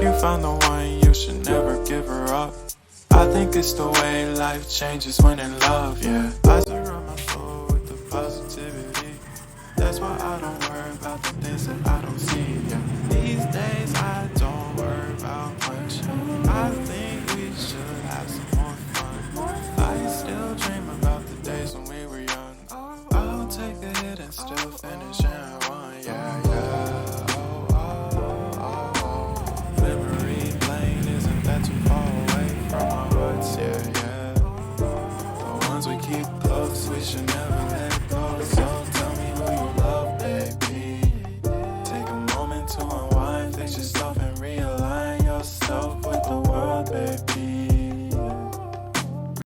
you found the one, you should never give her up. I think it's the way life changes when in love, yeah. I surround my soul with the positivity. That's why I don't worry about the things that I don't see.